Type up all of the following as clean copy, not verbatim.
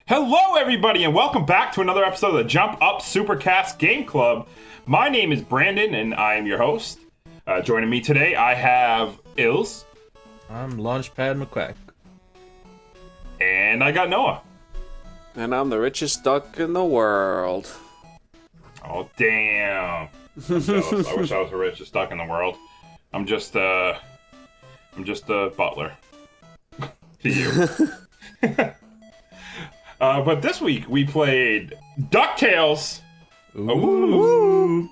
Hello, everybody, and welcome back to another episode of the Jump Up Supercast Game Club. My name is Brandon, and I am your host. Joining me today, I have Ills. I'm Launchpad McQuack. And I got Noah. And I'm the richest duck in the world. Oh, damn. I'm jealous. I wish I was the richest duck in the world. I'm just a butler. To you. But this week we played DuckTales. Ooh.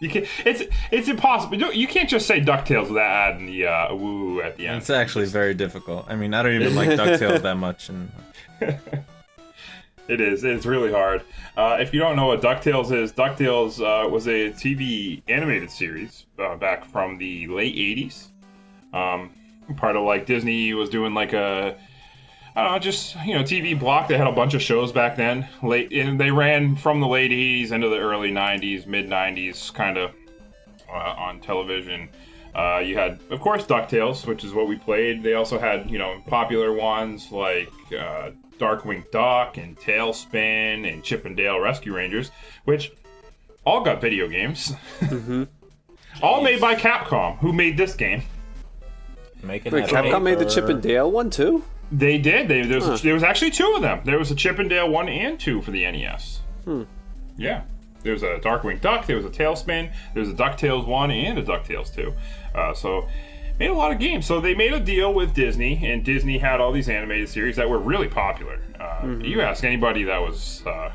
You can't. It's impossible. You can't just say DuckTales without adding the woo at the end. It's actually very difficult. I mean, I don't even like DuckTales that much. And It is. It's really hard. If you don't know what DuckTales is, DuckTales was a TV animated series back from the late 80s. Part of like Disney was doing like a, I don't know, just, TV block. They had a bunch of shows back then. And they ran from the late 80s into the early 90s, mid 90s, kind of on television. You had, of course, DuckTales, which is what we played. They also had, popular ones like Darkwing Duck and Tailspin and Chip and Dale Rescue Rangers, which all got video games. Mm-hmm. All made by Capcom, who made this game. Wait, Capcom made the Chip and Dale one too? They did. There was actually two of them. There was a Chip and Dale 1 and 2 for the NES. Yeah. There was a Darkwing Duck, there was a Tailspin, there was a DuckTales 1 and a DuckTales 2. So, made a lot of games. So they made a deal with Disney, and Disney had all these animated series that were really popular. You ask anybody that was, I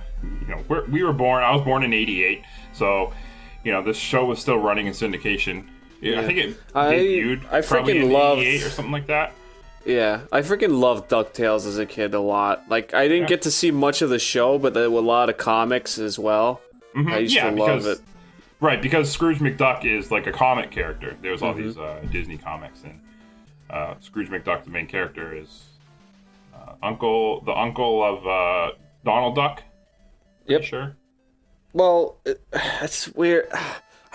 was born in 88, so, this show was still running in syndication. Yeah. I think it debuted probably in 88 or something like that. Yeah, I freaking loved DuckTales as a kid a lot. Like, I didn't get to see much of the show, but there were a lot of comics as well. Mm-hmm. I used to love it. Right, because Scrooge McDuck is like a comic character. There's all these Disney comics, and Scrooge McDuck, the main character, is the uncle of Donald Duck. Yep. Sure. Well, that's weird.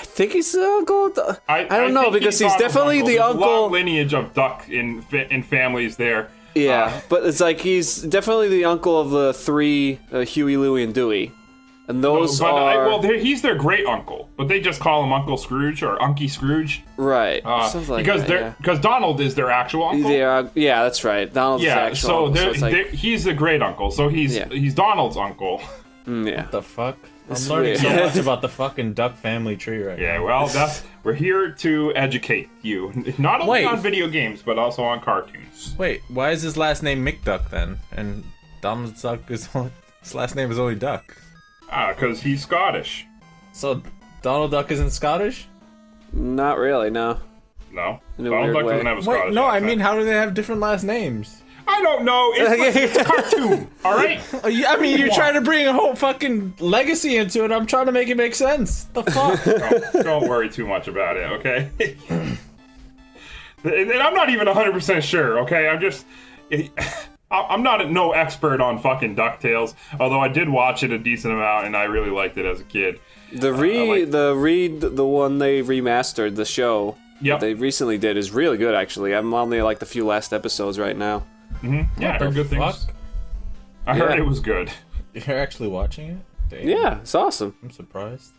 I think he's the uncle. I don't know, because he's definitely the uncle. There's a long lineage of duck in families there. Yeah, but it's like he's definitely the uncle of the three Huey, Louie, and Dewey. And those he's their great uncle, but they just call him Uncle Scrooge or Unky Scrooge. Right. Because Donald is their actual uncle. Yeah, that's right. Donald's his actual uncle. So he's the great uncle, so he's Donald's uncle. Yeah. What the fuck? I'm learning so much about the fucking duck family tree right now. Yeah, well, we're here to educate you. Not only on video games, but also on cartoons. Wait, why is his last name McDuck then? And Donald Duck his last name is only Duck. Because he's Scottish. So Donald Duck isn't Scottish? Not really, no. No. Donald Duck doesn't have a Scottish accent. No, I mean, how do they have different last names? I don't know. It's a cartoon, all right? I mean, you're trying to bring a whole fucking legacy into it. I'm trying to make it make sense. The fuck? Don't worry too much about it, okay? And I'm not even 100% sure, okay? I'm not no expert on fucking DuckTales, although I did watch it a decent amount, and I really liked it as a kid. The one they remastered, the show that they recently did, is really good, actually. I'm on the few last episodes right now. Mm-hmm. Yeah, I heard good things. I heard it was good. You're actually watching it? Damn. Yeah, it's awesome. I'm surprised.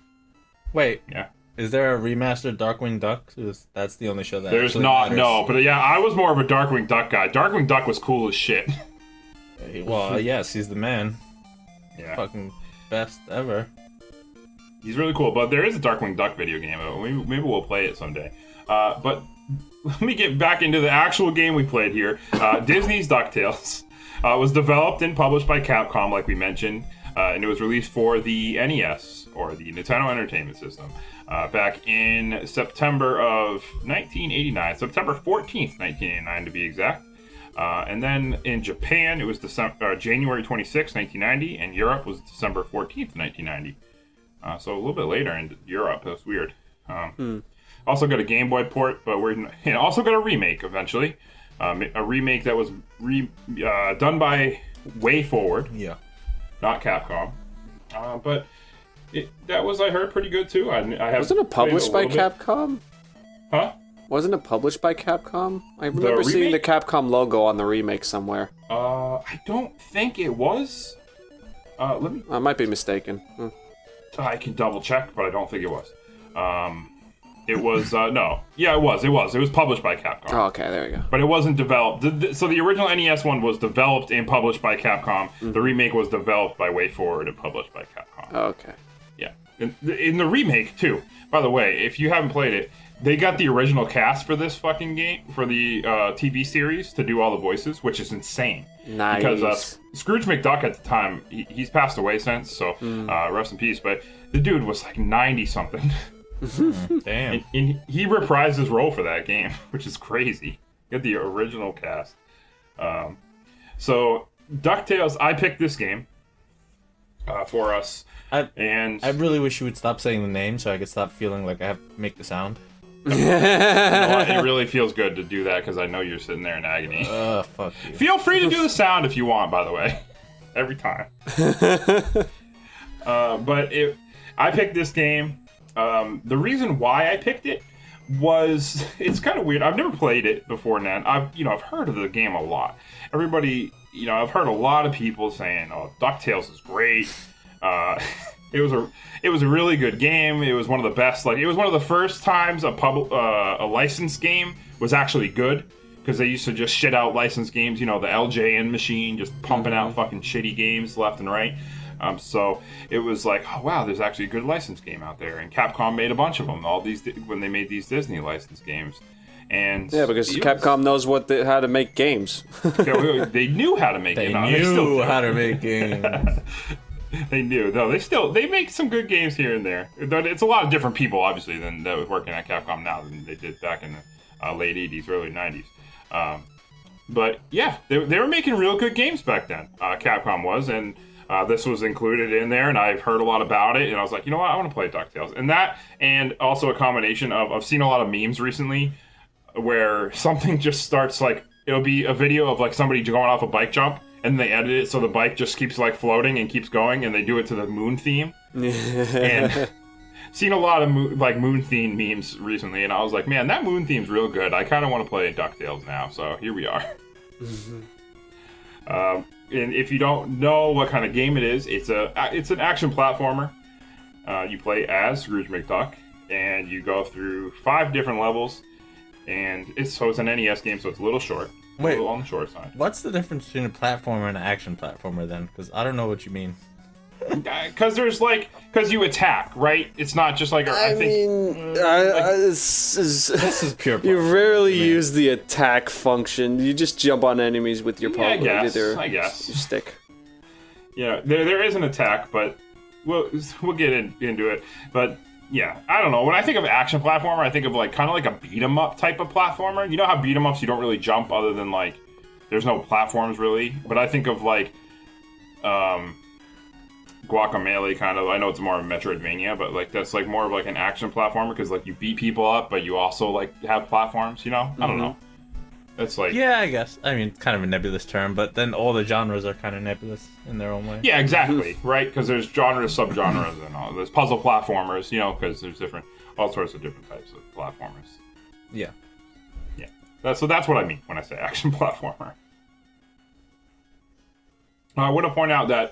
Wait. Yeah. Is there a remastered Darkwing Duck? That's the only show that there's not. Matters. No, but yeah, I was more of a Darkwing Duck guy. Darkwing Duck was cool as shit. Well, yes, he's the man. Yeah. Fucking best ever. He's really cool, but there is a Darkwing Duck video game. Maybe we'll play it someday. But let me get back into the actual game we played here. Disney's DuckTales was developed and published by Capcom, like we mentioned, and it was released for the NES, or the Nintendo Entertainment System, back in September of 1989, September 14th, 1989 to be exact. And then in Japan, it was January 26th, 1990, and Europe was December 14th, 1990. So a little bit later in Europe. That's weird. Also got a Game Boy port, but we're also got a remake eventually. A remake that was done by Way Forward. Yeah. Not Capcom. But that was, I heard, pretty good too. Wasn't it published by Capcom? Huh? Wasn't it published by Capcom? I remember seeing the Capcom logo on the remake somewhere. I don't think it was. Let me. I might be mistaken. I can double check, but I don't think it was. It was no. Yeah, it was. It was published by Capcom. Oh, okay, there we go. But it wasn't developed. So the original NES one was developed and published by Capcom. The remake was developed by WayForward and published by Capcom. Oh, okay. Yeah. In the remake too. By the way, if you haven't played it, they got the original cast for this fucking game, for the TV series, to do all the voices, which is insane. Nice. Because Scrooge McDuck at the time, he's passed away since, so rest in peace. But the dude was like 90-something. Damn. And he reprised his role for that game, which is crazy. Get the original cast. So, DuckTales, I picked this game for us. I really wish you would stop saying the name so I could stop feeling like I have to make the sound. You know what? It really feels good to do that because I know you're sitting there in agony. Fuck you. Feel free to do the sound if you want, by the way. Every time. I picked this game. The reason why I picked it was, it's kind of weird. I've never played it before now. I've heard of the game a lot. Everybody, I've heard a lot of people saying, "Oh, DuckTales is great." It was a really good game. It was one of the best. It was one of the first times a licensed game was actually good, because they used to just shit out licensed games. The LJN machine just pumping out fucking shitty games left and right. So it was like, oh wow, there's actually a good licensed game out there, and Capcom made a bunch of them. All these when they made these Disney licensed games, and because Capcom knows how to make games. They knew how to make They games. knew how to make games. They knew. No, they make some good games here and there. It's a lot of different people, obviously, than that was working at Capcom now than they did back in the late 80s, early 90s. But yeah, they were making real good games back then. Capcom was, and this was included in there, and I've heard a lot about it, and I was like, you know what, I want to play DuckTales. And that, and also a combination of, I've seen a lot of memes recently where something just starts, it'll be a video of somebody going off a bike jump, and they edit it so the bike just keeps floating and keeps going, and they do it to the moon theme. And seen a lot of moon theme memes recently, and I was like, man, that moon theme's real good. I kind of want to play DuckTales now, so here we are. And if you don't know what kind of game it is, it's an action platformer. You play as Scrooge McDuck, and you go through 5 different levels, and it's an NES game, so it's a little short. Wait, a little on the short side. What's the difference between a platformer and an action platformer then? Because I don't know what you mean. Because because you attack, right? It's not just This is pure. You rarely use the attack function. You just jump on enemies with your I guess. Your stick. Yeah, there is an attack, but we'll get into it. But yeah, I don't know. When I think of action platformer, I think of kind of like a beat 'em up type of platformer. You know how beat 'em ups you don't really jump other than there's no platforms really. But I think of Guacamelee kind of. I know it's more of a Metroidvania, but that's more of an action platformer because you beat people up, but you also have platforms. I don't know. It's yeah, I guess. I mean, kind of a nebulous term, but then all the genres are kind of nebulous in their own way. Yeah, exactly. Right, because there's genres, subgenres, and all. There's puzzle platformers. Because there's all sorts of different types of platformers. Yeah. Yeah. So that's what I mean when I say action platformer. I want to point out that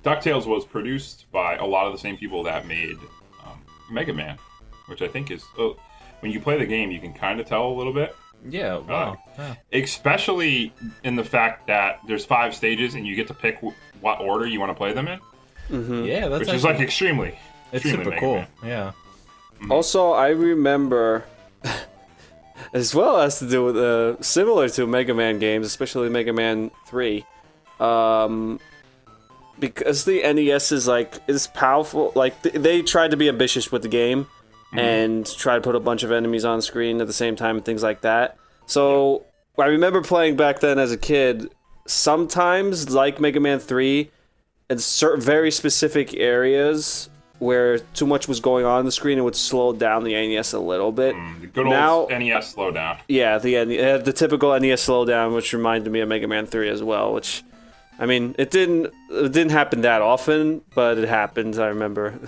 DuckTales was produced by a lot of the same people that made Mega Man, which I think is when you play the game, you can kind of tell a little bit. Yeah, wow. Yeah. Especially in the fact that there's 5 stages and you get to pick what order you want to play them in. Mm-hmm. Yeah, that's which is extremely. It's super cool. Man. Yeah. Mm-hmm. Also, I remember, as well as to do with similar to Mega Man games, especially Mega Man 3, because the NES is powerful. They tried to be ambitious with the game. Mm-hmm. And try to put a bunch of enemies on screen at the same time and things like that. So I remember playing back then as a kid, sometimes like Mega Man 3, in certain very specific areas where too much was going on the screen, it would slow down the NES a little bit. The good old NES slowdown. Yeah, the typical NES slowdown, which reminded me of Mega Man 3 as well, which, I mean, it didn't happen that often, but it happened, I remember.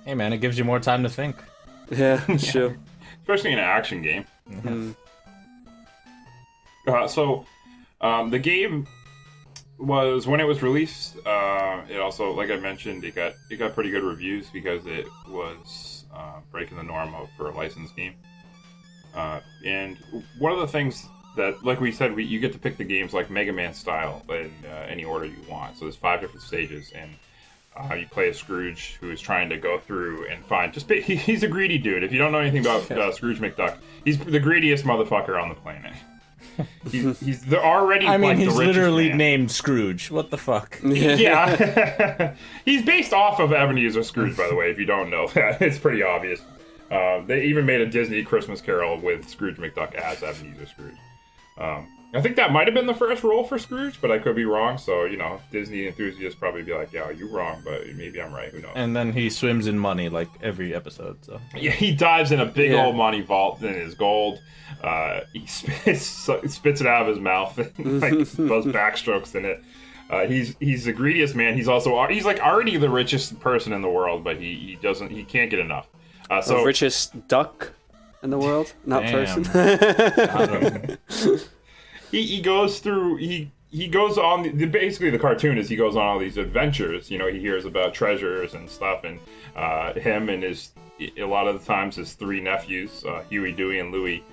Hey man, it gives you more time to think. Yeah, sure. Especially in an action game. Mm. The game was, when it was released, it also, like I mentioned, it got pretty good reviews because it was breaking the norm for a licensed game. And one of the things that, like we said, you get to pick the games like Mega Man style in any order you want. So there's 5 different stages, and you play a Scrooge who is trying to go through and find. He's a greedy dude. If you don't know anything about Scrooge McDuck, he's the greediest motherfucker on the planet. He's already. I mean, like, he's the richest literally man. named Scrooge. What the fuck? Yeah. He's based off of Ebenezer Scrooge, by the way. If you don't know that, it's pretty obvious. They even made a Disney Christmas Carol with Scrooge McDuck as Ebenezer Scrooge. I think that might have been the first role for Scrooge, but I could be wrong. So, Disney enthusiasts probably be like, yeah, you're wrong, but maybe I'm right. Who knows? And then he swims in money like every episode. So Yeah, he dives in a big old money vault in his gold. He spits it out of his mouth and does backstrokes in it. He's the greediest man. He's like already the richest person in the world, but he can't get enough. The richest duck in the world, not Damn. person. He goes through. He goes on. Basically, the cartoon is he goes on all these adventures. He hears about treasures and stuff, and him and a lot of the times his 3 nephews, Huey, Dewey, and Louie,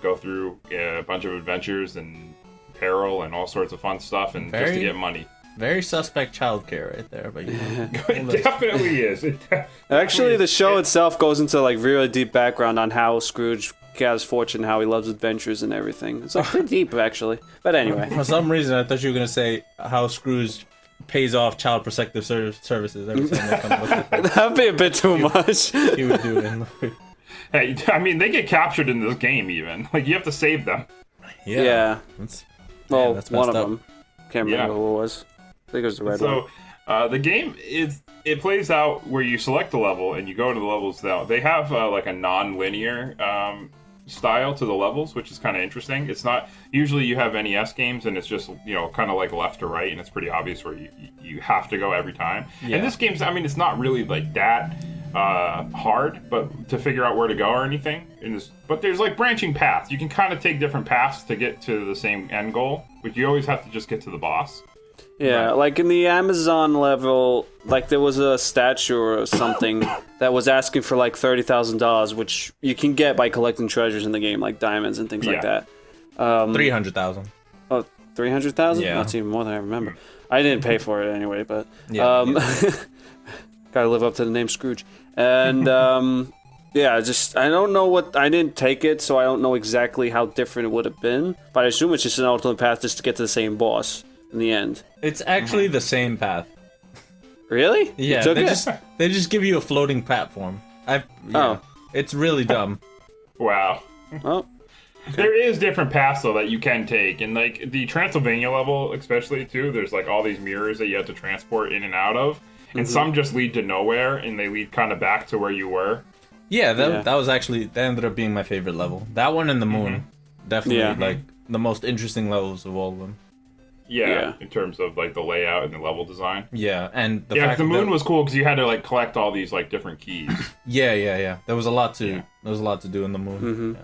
go through a bunch of adventures and peril and all sorts of fun stuff, and just to get money. Very suspect childcare right there, but It definitely is. Actually, the show itself goes into like really deep background on how Scrooge got his fortune, how he loves adventures and everything. It's like pretty deep, actually. But anyway, for some reason, I thought you were gonna say how Scrooge pays off child protective services every time they come look for that'd be a bit too much. he would do it in the Hey, I mean, they get captured in this game. Even like you have to save them. Yeah. That's, Well, that's one of messed up. them. Can't remember who it was. I think it was the red one. So, the game it plays out where you select the level and you go to the levels. Now they have like a non-linear style to the levels, which is kind of interesting. It's not usually you have NES games and it's just kind of like left to right, and it's pretty obvious where you have to go every time. Yeah. And this game's, I mean, it's not really like that hard, but to figure out where to go or anything. But there's like branching paths. You can kind of take different paths to get to the same end goal, but you always have to just get to the boss. Yeah, like in the Amazon level, like there was a statue or something that was asking for like $30,000, which you can get by collecting treasures in the game, like diamonds and things like that. 300,000. Oh, 300,000? Yeah. That's even more than I remember. I didn't pay for it anyway, but gotta live up to the name Scrooge. And I don't know I didn't take it, so I don't know exactly how different it would have been. But I assume it's just an alternate path just to get to the same boss in the end. It's actually the same path. Really? Yeah, You took they it? just give you a floating platform. It's really dumb. Wow. Oh. There is different paths though that you can take, and like the Transylvania level especially too, there's like all these mirrors that you have to transport in and out of, and some just lead to nowhere and they lead kind of back to where you were. Yeah, that was actually, that ended up being my favorite level. That one and the moon. Definitely like the most interesting levels of all of them. Yeah, in terms of like the layout and the level design. Yeah, and the moon was cool because you had to like collect all these like different keys. Yeah. There was a lot to do in the moon.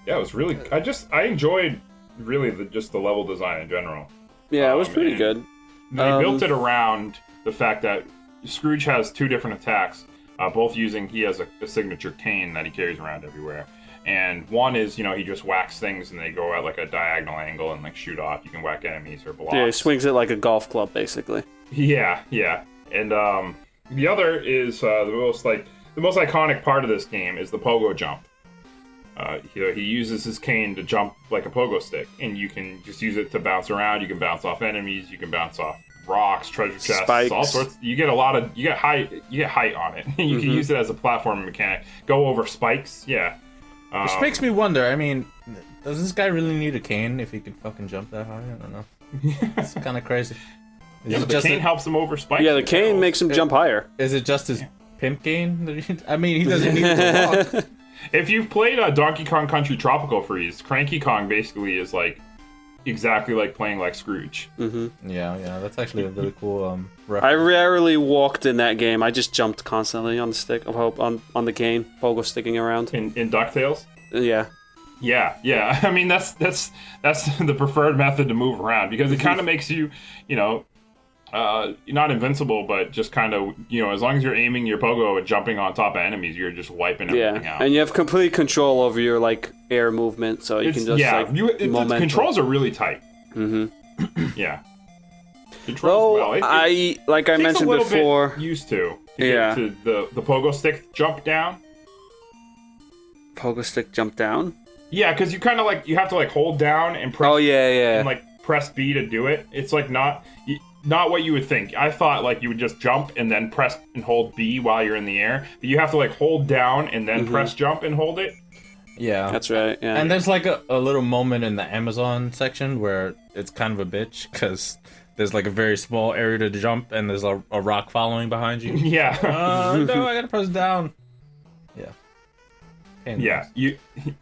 Yeah, it was really. I enjoyed really just the level design in general. Yeah, it was pretty good. They built it around the fact that Scrooge has 2 different attacks, both using, he has a signature cane that he carries around everywhere. And one is, he just whacks things and they go at like a diagonal angle and like shoot off. You can whack enemies or blocks. Yeah, he swings it like a golf club, basically. Yeah. And the other is the most iconic part of this game is the pogo jump. He uses his cane to jump like a pogo stick, and you can just use it to bounce around. You can bounce off enemies. You can bounce off rocks, treasure chests, spikes. all sorts. You get height on it. You can use it as a platform mechanic. Go over spikes. Yeah. Which makes me wonder, I mean, does this guy really need a cane if he can fucking jump that high? I don't know. It's kind of crazy. The cane helps him over spikes. Yeah, the cane makes him jump higher. Is it just his pimp cane? I mean, he doesn't need it to walk. If you've played Donkey Kong Country Tropical Freeze, Cranky Kong basically is like exactly like playing like Scrooge. Yeah, that's actually a really cool I reference. rarely walked in that game. I just jumped constantly on the stick of hope on the cane, pogo sticking around. In DuckTales. Yeah. Yeah. I mean, that's the preferred method to move around because it kind of makes you, not invincible, but just kind of, as long as you're aiming your pogo and jumping on top of enemies, you're just wiping everything out. And you have complete control over your air movement, so you can just the controls are really tight. Yeah. Controls. Well, I mentioned before, bit used to get to the pogo stick jump down. Pogo stick jump down. Yeah, because you kind of you have to hold down and press. Oh yeah. And press B to do it. It's not what you would think. I thought you would just jump and then press and hold B while you're in the air. But you have to hold down and then press jump and hold it. Yeah, that's right. Yeah, and there's a little moment in the Amazon section where it's kind of a bitch because there's a very small area to jump and there's a rock following behind you. Yeah. No, I gotta press down. Yeah.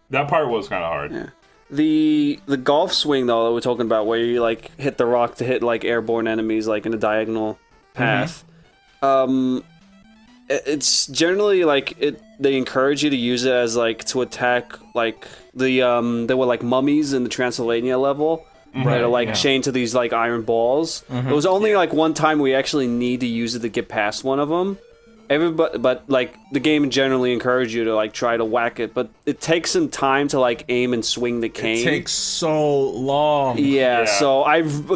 That part was kind of hard. Yeah. The golf swing though that we're talking about, where you hit the rock to hit airborne enemies in a diagonal path. It's generally they encourage you to use it as to attack there were mummies in the Transylvania level that are chained to these iron balls. It was only one time we actually need to use it to get past one of them. Everybody, but the game generally encourages you to try to whack it, but it takes some time to aim and swing the cane. It takes so long. Yeah. So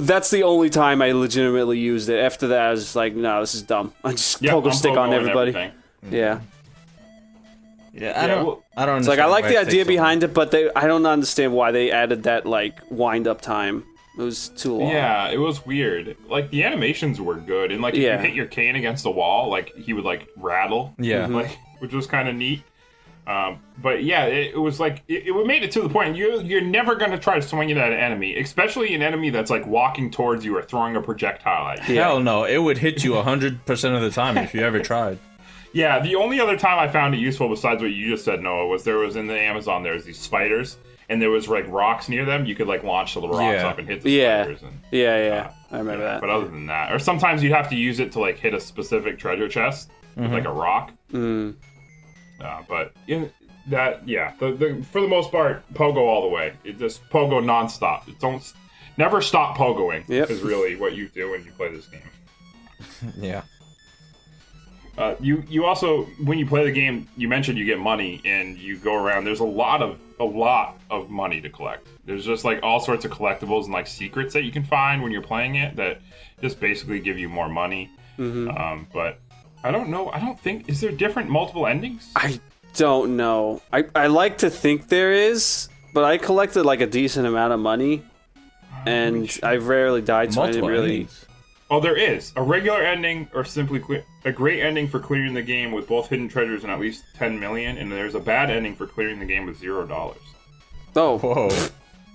that's the only time I legitimately used it. After that, I was just no, this is dumb. I just pogo stick on everybody. Yeah. Yeah, I don't It's understand I like the idea so behind it, but I don't understand why they added that wind up time. It was too long. Yeah, it was weird. The animations were good, and if you hit your cane against the wall, he would rattle. Yeah, which was kind of neat. But yeah, it was it made it to the point you're never gonna try to swing it at an enemy, especially an enemy that's walking towards you or throwing a projectile at you. Hell no, it would hit you 100% of the time if you ever tried. Yeah, the only other time I found it useful besides what you just said, Noah, was there was in the Amazon. There's these spiders. And there was rocks near them. You could launch the little rocks up and hit the spiders. And, I remember that. But other than that, or sometimes you'd have to use it to hit a specific treasure chest with a rock. But in that, for the most part, pogo all the way. It just pogo nonstop. Never stop pogoing. Is really what you do when you play this game. Yeah. You also, when you play the game, you mentioned you get money and you go around. There's a lot of money to collect. There's just all sorts of collectibles and secrets that you can find when you're playing it that just basically give you more money. But I don't know. I don't think, is there different multiple endings? I don't know. I like to think there is, but I collected a decent amount of money, and I rarely died, so I didn't really. Endings. Oh, there is a regular ending, or simply a great ending for clearing the game with both hidden treasures and at least 10 million, and there's a bad ending for clearing the game with $0. Oh, whoa!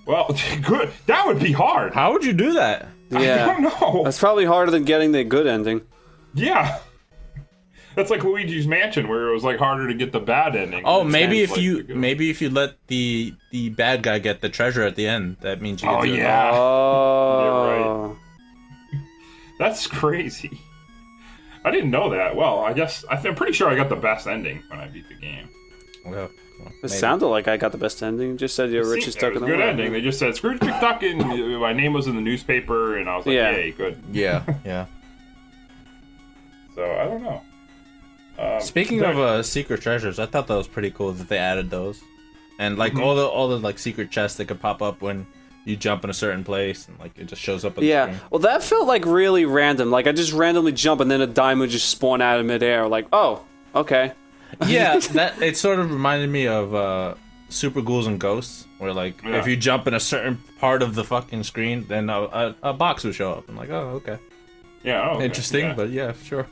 Well, good. That would be hard. How would you do that? Yeah, I don't know. That's probably harder than getting the good ending. Yeah, that's like Luigi's Mansion, where it was harder to get the bad ending. Oh, maybe if you let the bad guy get the treasure at the end, that means you get to Oh, you're right. That's crazy. I didn't know that. Well, I guess I'm pretty sure I got the best ending when I beat the game. Well, it sounded like I got the best ending. Just said you're richest duck in the world. Good ending. They just said Scrooge McDuck, and my name was in the newspaper, and I was like, yay, good. Yeah. So I don't know. Speaking of secret treasures, I thought that was pretty cool that they added those, and all the secret chests that could pop up when you jump in a certain place, and it just shows up on the screen. Well, that felt really random. I just randomly jump, and then a diamond just spawn out of midair. Oh, okay. Yeah, that it sort of reminded me of Super Ghouls and Ghosts, where if you jump in a certain part of the fucking screen, then a box would show up. I'm oh, okay. Yeah, okay. Interesting, but yeah, sure.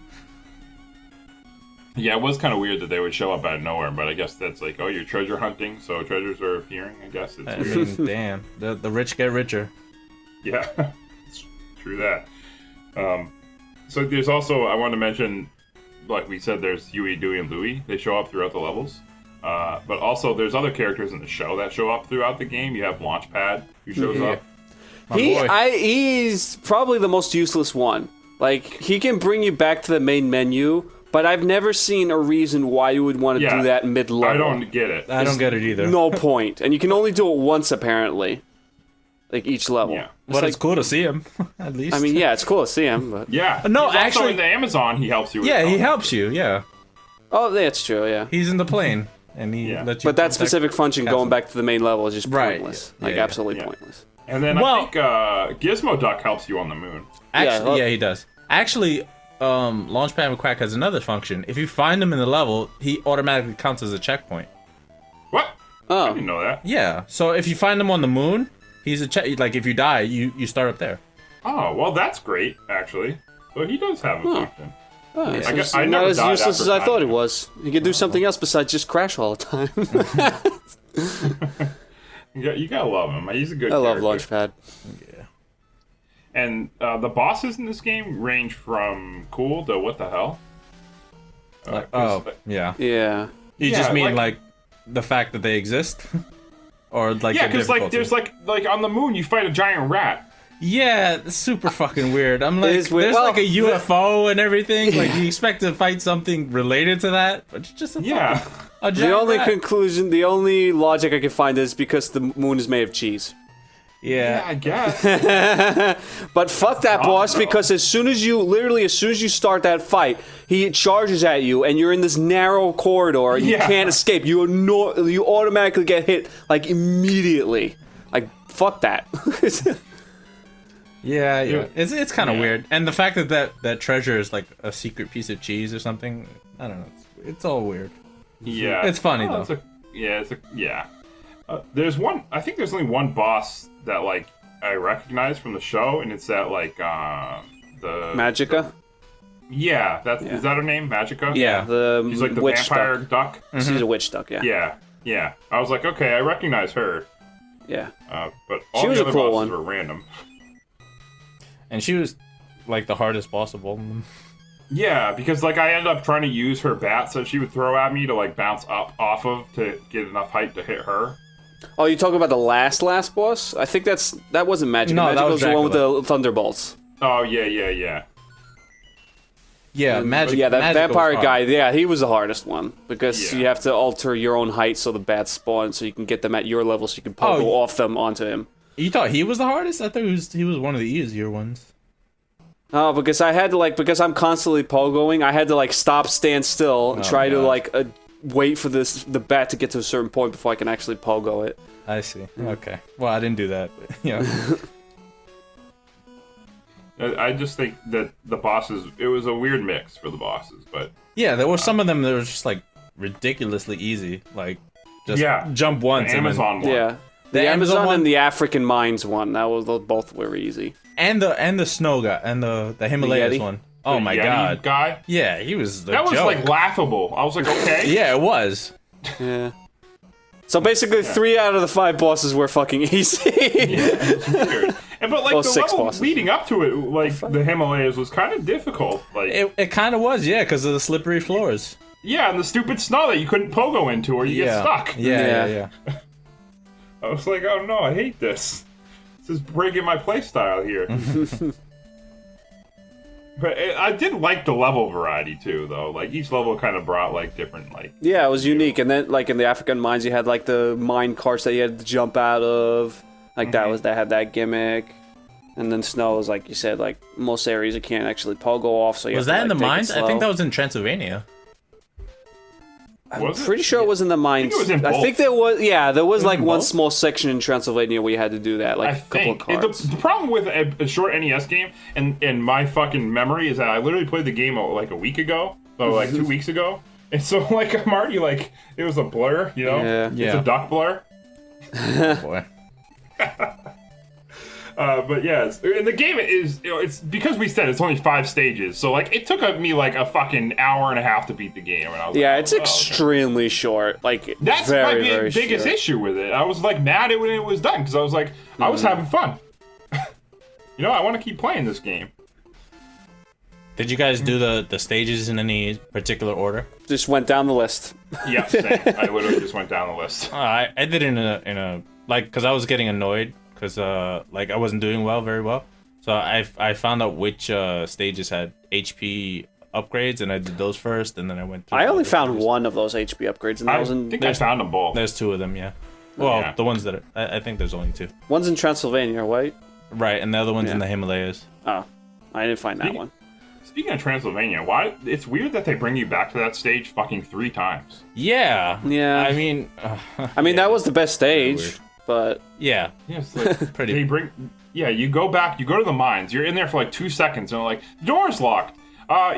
Yeah, it was kind of weird that they would show up out of nowhere, but I guess that's you're treasure hunting, so treasures are appearing, I guess. It's weird. Damn. The rich get richer. Yeah, it's true that. So there's also, I want to mention, like we said, there's Huey, Dewey, and Louie. They show up throughout the levels. But also, there's other characters in the show that show up throughout the game. You have Launchpad, who shows up. boy. He's probably the most useless one. Like, he can bring you back to the main menu, but I've never seen a reason why you would want to do that mid-level. I don't get it. I don't get it either. No point. And you can only do it once, apparently. Like, each level. Yeah. But it's cool to see him, at least. I mean, yeah, it's cool to see him, but... Yeah. No, He's also actually- in the Amazon, he helps you with Yeah, he it. helps you, yeah. Oh, that's true, yeah. He's in the plane, and he Yeah. lets you But that protect specific function Castle. going back to the main level is just Right, pointless. yeah, Like, yeah, absolutely yeah. pointless. And then I think Gizmo Duck helps you on the moon. Actually, Yeah, yeah, he does. Actually, Launchpad McQuack has another function. If you find him in the level, he automatically counts as a checkpoint. What? I Oh. didn't know that. Yeah, so if you find him on the moon, he's a check. Like, if you die, you start up there. Oh, well, that's great, actually. So he does have a function. Oh, Yeah. so I guess it's I not never as died useless after as I thought it finding was. You can do something else besides just crash all the time. You gotta love him. He's a good I love character. Launchpad. Yeah. And the bosses in this game range from cool to what the hell? Yeah. Yeah. You Yeah, just mean, like- like, the fact that they exist? Or, like, Yeah, the because like difficulty? there's like on the moon you fight a giant rat. Yeah, it's super fucking weird. I'm like, is weird. there's Well, like a UFO and everything. Like, you expect to fight something related to that, but it's just a Yeah. fucking, a The giant only rat. conclusion, the only logic I can find is because the moon is made of cheese. Yeah, I guess. But fuck that boss, no. because as soon as you start that fight, he charges at you, and you're in this narrow corridor, and you Yeah. can't escape. You automatically get hit, like, immediately. Like, fuck that. Yeah. Yeah. It's kind of Yeah. weird. And the fact that treasure is like a secret piece of cheese or something, I don't know. It's all weird. Yeah, It's funny, though. Yeah. There's one. I think there's only one boss that like I recognize from the show, and it's that like the Magica? Yeah, is that her name? Magica. Yeah, the She's like the witch vampire duck. duck. She's a witch duck, yeah. Yeah. I was like, okay, I recognize her. Yeah. But all She was the a other cool bosses one. were random. And she was like the hardest boss of all of them. Yeah, because like I ended up trying to use her bat so she would throw at me to like bounce up off of to get enough height to hit her. Oh, you talking about the last boss? I think that wasn't Magica. No, that Magica was the one with Dracula. the thunderbolts. Oh yeah. Yeah, magic. But yeah, that Magic was vampire hard. guy, yeah, he was the hardest one because Yeah. you have to alter your own height so the bats spawn so you can get them at your level so you can pogo off them onto him. You thought he was the hardest? I thought he was one of the easier ones. Oh, because I had to because I'm constantly pogoing, I had to stop, stand still, and try to God. wait for the bat to get to a certain point before I can actually pogo it. I see. Okay. Well, I didn't do that. But, yeah. I just think that the bosses. It was a weird mix for the bosses, but Yeah, there were some of them that were just like ridiculously easy. Like just jump once the and then- Amazon one. Yeah. The Amazon and the African Mines one, both were easy. and the snow guy and the Himalayas Yeti? one. Oh The my Yeti god. guy. Yeah, he was the That was joke. like laughable. I was like, okay. Yeah, it was. Yeah. So basically, 3 out of the 5 bosses were fucking easy. Weird. And but like Well, the 6 level bosses. leading up to it, like the Himalayas, was kind of difficult. Like It kind of was, yeah, because of the slippery floors. yeah, and the stupid snow that you couldn't pogo into or you get stuck. Yeah. I was like, oh no, I hate this. This is breaking my playstyle here. But I did like the level variety too, though. Like each level kind of brought like different like. Yeah, it was unique. And then, in the African mines, you had the mine carts that you had to jump out of. That had that gimmick. And then snow was like you said, most areas you can't actually pogo off. So you Was have that to, in the take it mines? I slow. think that was in Transylvania. I'm Was it? pretty sure it was in the mines. it was in both. think there was. Yeah, there was in one both? small section in Transylvania where you had to do that, I a couple of think carts. the problem with a short NES game and my fucking memory is that I literally played the game like a week ago, or like 2 weeks ago, and so I'm already it was a blur, you know? Yeah. It's Yeah. a duck blur. Boy. But yeah, and the game is, it's because we said it's only 5 stages, so it took me a fucking hour and a half to beat the game, and I was Yeah, like, it's oh, okay. extremely short. That's very, my very biggest short. issue with it. I was mad at when it was done because I was I was having fun. I want to keep playing this game. Did you guys do the stages in any particular order? Just went down the list. Yeah, same. I literally just went down the list. I did it in a because I was getting annoyed because like I wasn't doing very well. So I found out which stages had HP upgrades, and I did those first, and then I went through. I only found stages. one of those HP upgrades, and I that was in think I found them both. There's two of them, yeah. Well, Yeah. the ones that I think there's only two. one's in Transylvania, right? Right, and the other one's in Yeah. the Himalayas. Oh, I didn't find that one. Speaking of Transylvania, why? It's weird that they bring you back to that stage fucking 3 times. Yeah. Yeah. I mean, That was the best stage, weird. but yeah. Yeah, it's like Pretty- They bring. Yeah, you go back. You go to the mines. You're in there for like 2 seconds, and they're like, the door's locked.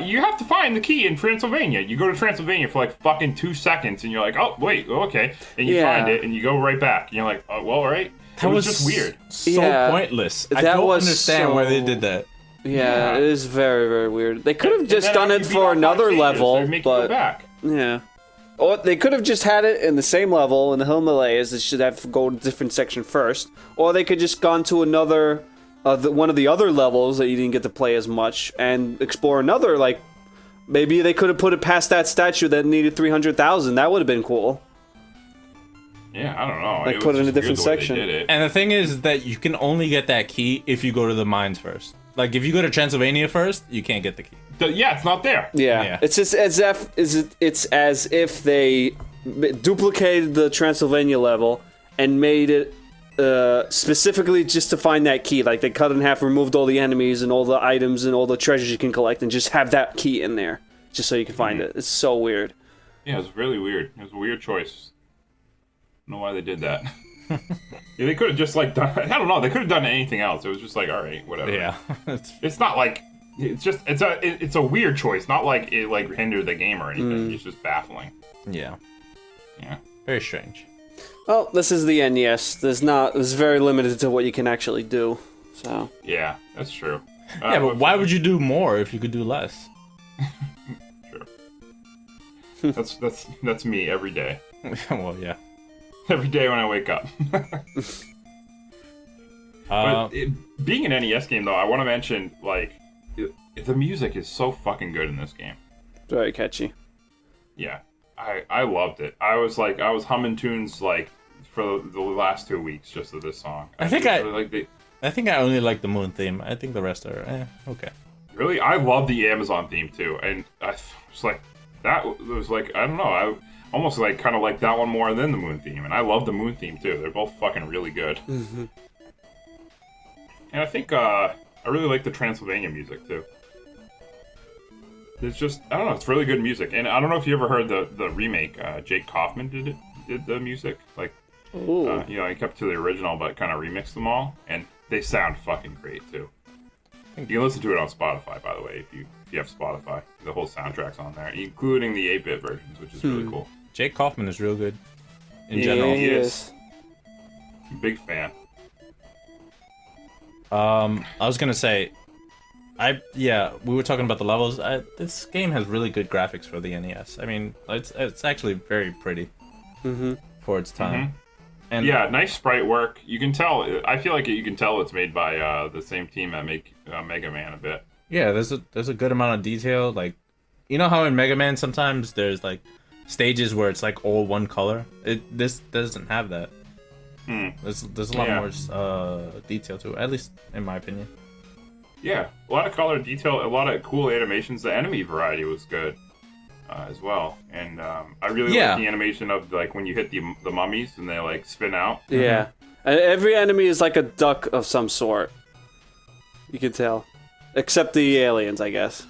You have to find the key in Transylvania. You go to Transylvania for like fucking 2 seconds, and you're like, oh wait, okay, and you Yeah. find it, and you go right back. And you're like, oh, well, all right. It was just weird. So Yeah. pointless. I That don't was understand why they so- did that. yeah, it is very, very weird. They could have And just then done after it you beat for all 5 another stages, level, they make you go but back. yeah. Or they could have just had it in the same level in the Himalayas. They should have to go to a different section first, or they could just gone to another, one of the other levels that you didn't get to play as much and explore another. Like maybe they could have put it past that statue that needed 300,000. That would have been cool. Yeah, I don't know. Like, was put it in a just weird different the way they section. did it. And the thing is that you can only get that key if you go to the mines first. Like if you go to Transylvania first, you can't get the key. Yeah, it's not there. Yeah, Yeah. it's just it's as if they duplicated the Transylvania level and made it specifically just to find that key. Like they cut it in half, removed all the enemies and all the items and all the treasures you can collect, and just have that key in there just so you can find it. It's so weird. Yeah, it was really weird. It was a weird choice. I don't know why they did that. Yeah, they could have just like done. I don't know. They could have done anything else. It was just like, all right, whatever. Yeah. It's not like it's a weird choice. Not like it like hindered the game or anything. It's just baffling. yeah. Yeah. Very strange. Well, this is the NES. There's very limited to what you can actually do. So Yeah, that's true. Yeah, but why would you do more if you could do less? Sure. That's me every day. Well, yeah. Every day when I wake up. Being an NES game, though, I want to mention like the music is so fucking good in this game. very catchy. Yeah, I loved it. I was humming tunes like for the last 2 weeks just of this song. I think really I think I only like the moon theme. I think the rest are okay. really I love the Amazon theme too, and I was like that was like I don't know I almost like kind of like that one more than the moon theme, and I love the moon theme too. They're both fucking really good. Mm-hmm. And I think I really like the Transylvania music too. It's just I don't know, it's really good music. And I don't know if you ever heard the remake. Jake Kaufman did the music. Like Ooh. he kept to the original but kind of remixed them all, and they sound fucking great too. You can listen to it on Spotify, by the way, if you have Spotify. The whole soundtrack's on there, including the 8-bit versions, which is really cool. Jake Kaufman is real good in Yeah, general. he is. Big fan. I was gonna say, we were talking about the levels. This game has really good graphics for the NES. I mean, it's actually very pretty for its time. And Yeah, nice sprite work. You can tell. I feel like you can tell it's made by the same team that make Mega Man a bit. yeah, there's a good amount of detail. Like, you know how in Mega Man sometimes there's like stages where it's like all one color. This doesn't have that. There's a lot more detail to it, at least in my opinion. Yeah, a lot of color detail, a lot of cool animations. The enemy variety was good as well, and I really like the animation of like when you hit the mummies and they like spin out. Yeah. And every enemy is like a duck of some sort. You can tell. Except the aliens, I guess.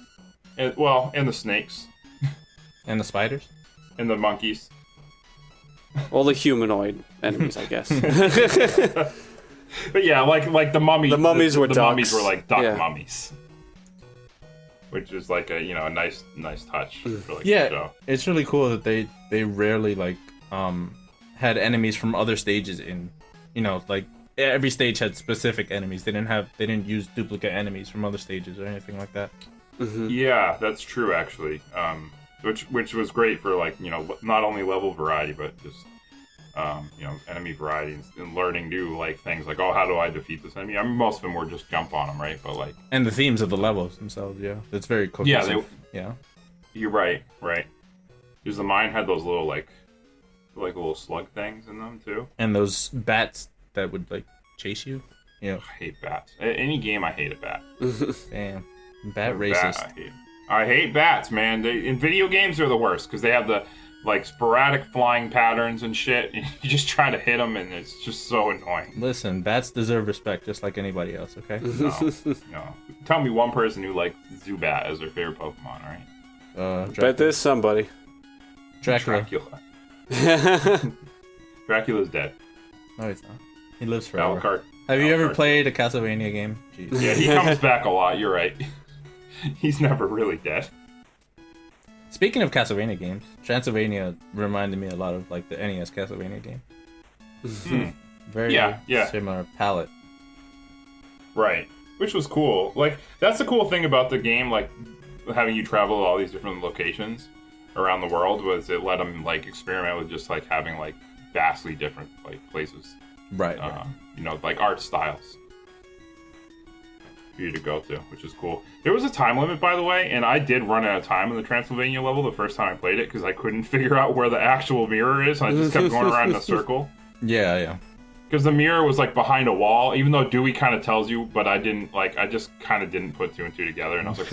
And the snakes And the spiders. and the monkeys. All the humanoid enemies, I guess. But yeah, like the mummies. The mummies were the ducks. mummies were like duck Yeah. mummies, which is like a a nice touch for like Yeah, the show. it's really cool that they rarely like had enemies from other stages in, like every stage had specific enemies. They didn't use duplicate enemies from other stages or anything like that. Yeah, that's true actually. Which was great for like not only level variety but just enemy variety and learning new like things like, oh, how do I defeat this enemy? I mean, most of them were just jump on them, right? But like, And the themes of the levels themselves, that's very cohesive. You're right. Because the mine had those little like little slug things in them too. And those bats that would like chase you. You know, I hate bats. Any game, I hate a bat. damn, bat racist. I hate bats, man. In video games, they're the worst because they have the like sporadic flying patterns and shit. And you just try to hit them, and it's just so annoying. Listen, bats deserve respect just like anybody else. Okay. No. Tell me one person who likes Zubat as their favorite Pokemon, right? Bet there's somebody. Dracula. Dracula's dead. No, he's not. He lives forever. Alucard. Have you ever played a Castlevania game? Jeez. Yeah, he comes back a lot. You're right. He's never really dead. Speaking of Castlevania games, Transylvania reminded me a lot of like the NES Castlevania game. Very similar palette. Right. Which was cool. Like, that's the cool thing about the game, like, having you travel to all these different locations around the world, was it let them, like, experiment with just, like, having, like, vastly different, like, places. Right. You know, like, art styles for you to go to, which is cool. There was a time limit, by the way, and I did run out of time in the Transylvania level the first time I played it, because I couldn't figure out where the actual mirror is, and I just kept going around in a circle. Yeah. Because the mirror was like behind a wall, even though Dewey kind of tells you, but I didn't like. I just kind of didn't put two and two together, and I was like,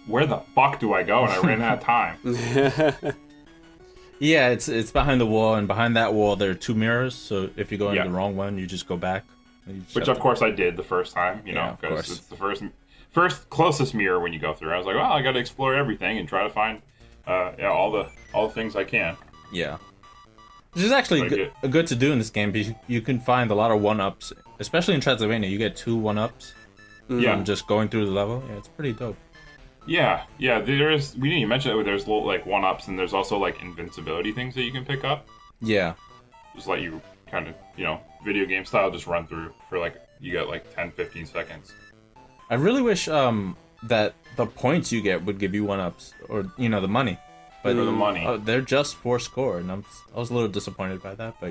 where the fuck do I go? And I ran out of time. Yeah, it's behind the wall, and behind that wall there are two mirrors. So if you go into the wrong one, you just go back. Which of course I did the first time, you know, because it's the first closest mirror when you go through. I was like, well, I got to explore everything and try to find all the things I can. Yeah. Which is actually good to do in this game, because you can find a lot of 1-ups, especially in Transylvania. You get 2 1-ups from just going through the level. Yeah, it's pretty dope. Yeah. There is. We didn't even mention it. There's little like 1-ups, and there's also like invincibility things that you can pick up. Yeah. Just let you kind of, you know, video game style, just run through for like you get like 10-15 seconds. I really wish that the points you get would give you 1-ups, or the money. But the money. They're just 4 score, and I was a little disappointed by that. But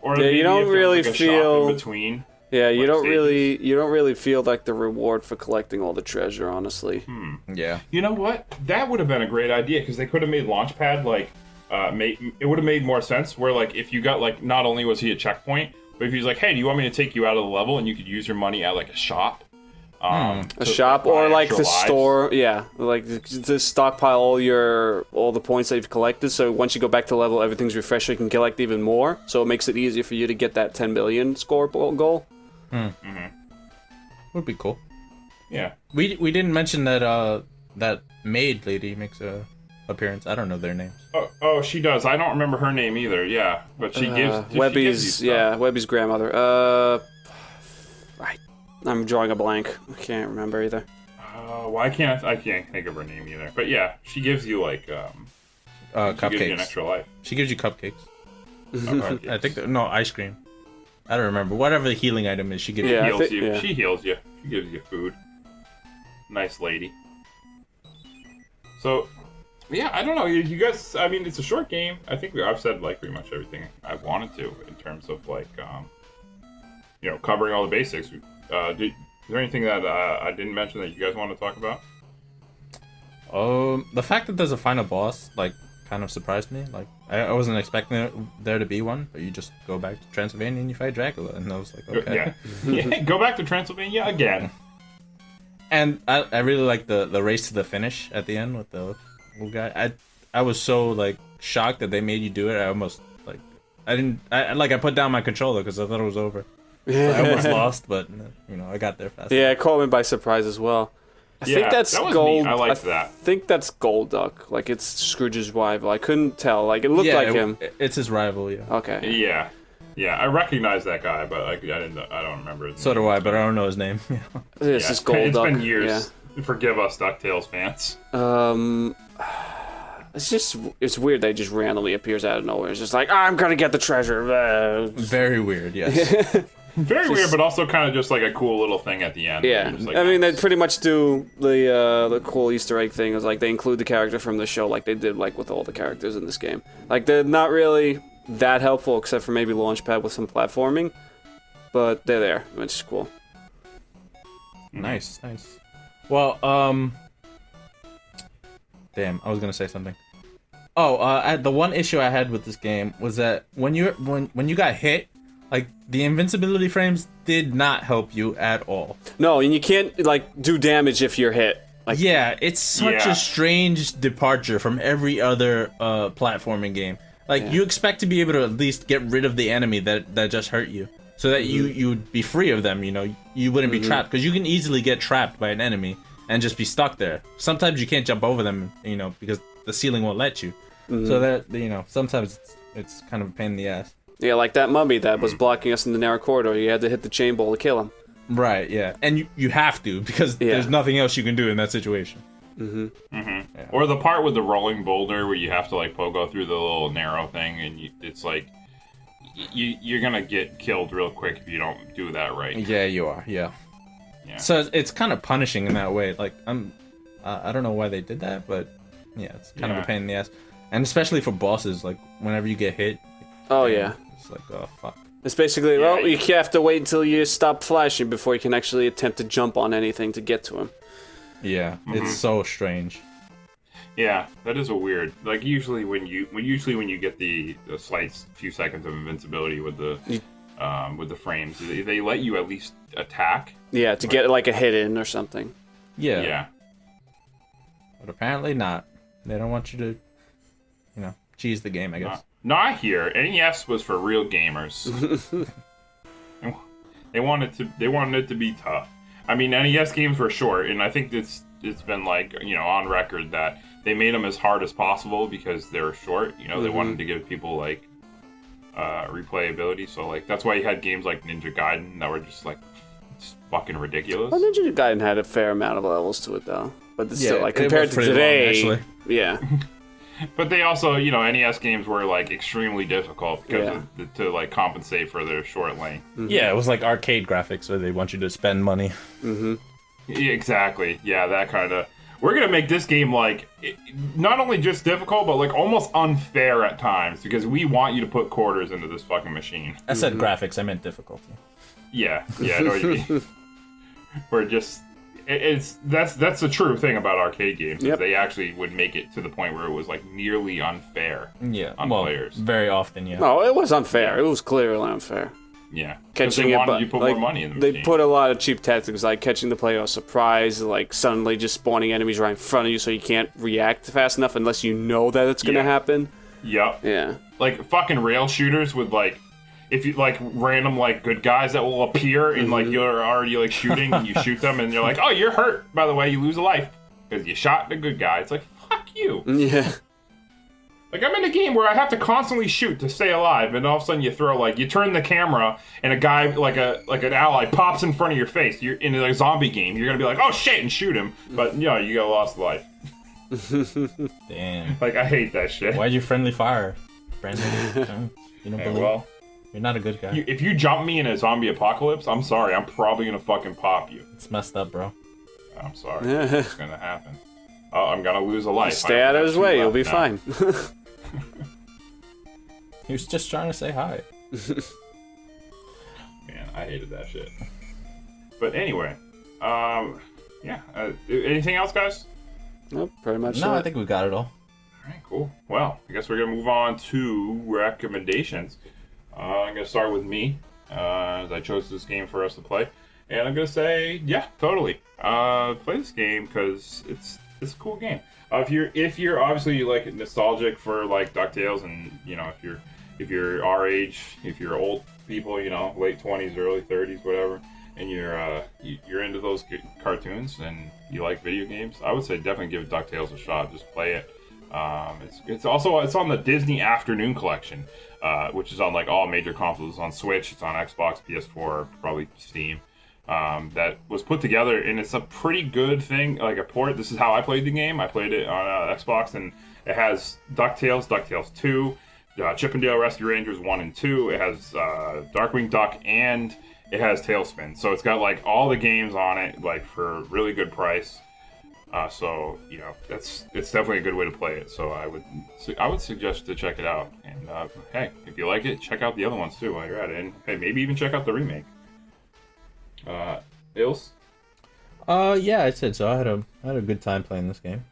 or you don't really feel in between. Yeah, you don't really feel like the reward for collecting all the treasure, honestly. Yeah. You know what? That would have been a great idea, because they could have made Launchpad like it would have made more sense. Where like if you got like, not only was he a checkpoint, but if he's like, hey, do you want me to take you out of the level, and you could use your money at like a shop. A shop, or like the store, like to stockpile all the points that you've collected, so once you go back to level, everything's refreshed, so you can collect even more, so it makes it easier for you to get that 10 billion score goal. Would be cool. Yeah. We didn't mention that that maid lady makes a appearance. I don't know their names. Oh, she does. I don't remember her name either. Yeah, but she gives Webby's Webby's grandmother. I'm drawing a blank. I can't remember either. Well, I can't think of her name either. But yeah, she gives you like cupcakes. She gives you an extra life. She gives you cupcakes. I think ice cream. I don't remember. Whatever the healing item is, she gives you. She heals you. She gives you food. Nice lady. So, yeah, I don't know. You guys, I mean, it's a short game. I think I've said like pretty much everything I wanted to in terms of like, covering all the basics. Is there anything that I didn't mention that you guys want to talk about? The fact that there's a final boss, like, kind of surprised me. Like, I wasn't expecting there to be one, but you just go back to Transylvania and you fight Dracula, and I was like, okay. Yeah, go back to Transylvania again. And I really like the race to the finish at the end with the little guy. I was so like shocked that they made you do it. I almost like I put down my controller because I thought it was over. So I almost lost, but I got there fast. Yeah, it caught me by surprise as well. I think that's that was Gold. Neat. I liked that. I think that's Golduck. Like, it's Scrooge's rival. I couldn't tell. Like, it looked like him. It's his rival. Yeah. Okay. Yeah. I recognize that guy, but like I don't remember his name. So do I, but I don't know his name. It's just Golduck. It's been years. Yeah. Forgive us, DuckTales fans. It's weird that he just randomly appears out of nowhere. It's just like, I'm gonna get the treasure. Very weird. Yes. Very weird, but also kind of just like a cool little thing at the end. Yeah, like, I mean, they pretty much do the cool Easter egg thing. Is like they include the character from the show, like they did like with all the characters in this game. Like, they're not really that helpful, except for maybe Launchpad with some platforming, but they're there, which is cool. Nice. Well, damn, I was gonna say something. Oh, the one issue I had with this game was that when you got hit, Like, the invincibility frames did not help you at all. No, and you can't like do damage if you're hit. Like, Yeah, it's such Yeah. a strange departure from every other platforming game. Like, you expect to be able to at least get rid of the enemy that just hurt you, so that you would be free of them. You know, you wouldn't be trapped, because you can easily get trapped by an enemy and just be stuck there. Sometimes you can't jump over them, you know, because the ceiling won't let you. So that, you know, sometimes it's kind of a pain in the ass. Yeah, like that mummy that was blocking us in the narrow corridor. You had to hit the chain ball to kill him. Right, yeah. And you have to, because there's nothing else you can do in that situation. Or the part with the rolling boulder where you have to like pogo through the little narrow thing, and it's like you're gonna get killed real quick if you don't do that right. Yeah, you are, yeah. So it's kind of punishing in that way. Like, I don't know why they did that, but yeah, it's kind of a pain in the ass. And especially for bosses, like, whenever you get hit. Oh, yeah. It's like, oh, fuck. It's basically, well, you have to wait until you stop flashing before you can actually attempt to jump on anything to get to him. Yeah, it's so strange. Yeah, that is a weird. Like usually when you get the slight few seconds of invincibility with the frames, they let you at least attack. Yeah, to get like a hit in or something. Yeah. Yeah. But apparently not. They don't want you to, you know, cheese the game, I guess. Not here. NES was for real gamers. They wanted it to be tough. I mean, NES games were short, and I think it's been like, you know, on record that they made them as hard as possible because they were short. You know, they wanted to give people like replayability. So like that's why you had games like Ninja Gaiden that were just like fucking ridiculous. Well, Ninja Gaiden had a fair amount of levels to it though, but it's still like it compared was to pretty today, long, actually. yeah. But they also, you know, NES games were like extremely difficult because to like compensate for their short length. Yeah, it was like arcade graphics where they want you to spend money. Yeah, exactly. Yeah, that kind of. We're gonna make this game like not only just difficult, but like almost unfair at times because we want you to put quarters into this fucking machine. I said graphics, I meant difficulty. Yeah, I know what you mean. We're just. That's the true thing about arcade games. Is they actually would make it to the point where it was like nearly unfair. On players. Very often, yeah. No, it was unfair. It was clearly unfair. Yeah, Catching they it, wanted but you to put like, more money in the they machine. put a lot of cheap tactics, like catching the player off surprise, like suddenly just spawning enemies right in front of you, so you can't react fast enough unless you know that it's gonna happen. Yep. Yeah. Like fucking rail shooters with like. If you like random like good guys that will appear and like you're already like shooting and you shoot them and you're like, oh, you're hurt, by the way, you lose a life because you shot the good guy. It's like, fuck you. Yeah. Like I'm in a game where I have to constantly shoot to stay alive, and all of a sudden you turn the camera and a guy like an ally pops in front of your face. You're in a zombie game. You're gonna be like, oh shit, and shoot him, but you know you got lost life. Damn. Like I hate that shit. Why'd you friendly fire? Brandon, you don't believe? Well. You're not a good guy. If you jump me in a zombie apocalypse, I'm sorry. I'm probably gonna fucking pop you. It's messed up, bro. I'm sorry. It's gonna happen. Oh, I'm gonna lose a life. Stay out of his way. You'll be fine. He was just trying to say hi. Man, I hated that shit. But anyway, yeah. Anything else, guys? Nope, pretty much. No, I think we got it all. All right, cool. Well, I guess we're gonna move on to recommendations. I'm going to start with me, as I chose this game for us to play. And I'm going to say, yeah, totally. Play this game because it's a cool game. If you're obviously like nostalgic for like DuckTales, and you know if you're our age, if you're old people, you know, late 20s, early 30s, whatever, and you're into those cartoons and you like video games, I would say definitely give DuckTales a shot. Just play it. It's on the Disney Afternoon Collection. Which is on like all major consoles. It's on Switch, it's on Xbox, PS4, probably Steam. That was put together, and it's a pretty good thing, like a port. This is how I played the game. I played it on Xbox, and it has DuckTales, DuckTales 2, Chip 'n Dale Rescue Rangers 1 and 2. It has Darkwing Duck, and it has Tailspin. So it's got like all the games on it, like for a really good price. So you know it's definitely a good way to play it. So I would suggest to check it out. And hey, if you like it, check out the other ones too while you're at it. And hey, maybe even check out the remake. Ilse? Yeah, I said so. I had a good time playing this game.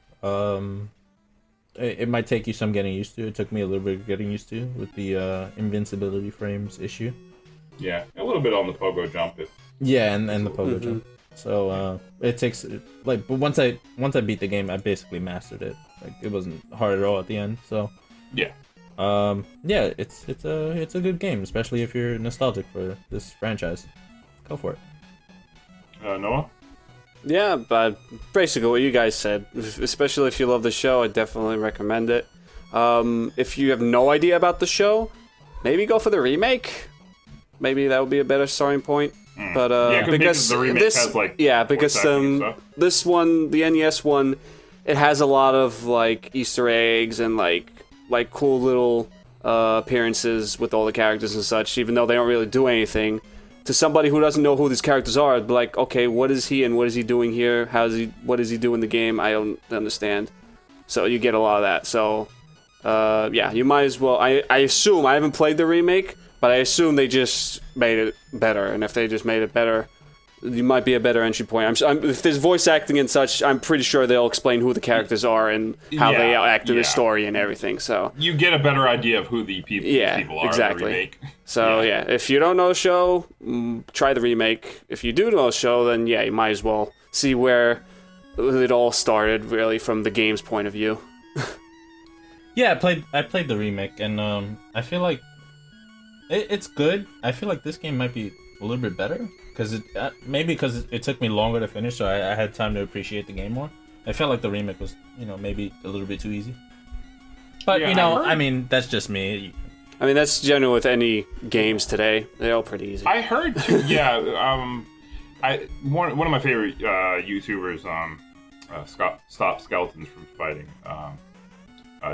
It might take you some getting used to. It took me a little bit of getting used to with the invincibility frames issue. Yeah, a little bit on the pogo jump. Yeah, and the pogo jump. So it takes but once I beat the game, I basically mastered it. Like it wasn't hard at all at the end. So yeah, it's a good game, especially if you're nostalgic for this franchise. Go for it. Noah. Yeah, but basically what you guys said. Especially if you love the show, I definitely recommend it. If you have no idea about the show, maybe go for the remake. Maybe that would be a better starting point. But because the remake this, has like this one, the NES one, it has a lot of like Easter eggs and like cool little appearances with all the characters and such. Even though they don't really do anything, to somebody who doesn't know who these characters are, it'd be like, okay, what is he and what is he doing here? What does he do in the game? I don't understand. So you get a lot of that. So you might as well. I assume, I haven't played the remake, but I assume they just made it better. And if they just made it better, you might be a better entry point. If there's voice acting and such, I'm pretty sure they'll explain who the characters are and how they act in the story and everything. So you get a better idea of who the people are exactly. in the remake. So if you don't know the show, try the remake. If you do know the show, then you might as well see where it all started, really, from the game's point of view. Yeah, I played the remake, and I feel like it's good. I feel like this game might be a little bit better because it took me longer to finish, so I had time to appreciate the game more. I felt like the remake was, maybe a little bit too easy. But I mean, that's just me. I mean, that's general with any games today. They're all pretty easy. I heard too. Yeah, one of my favorite YouTubers, Stop Skeletons from Fighting.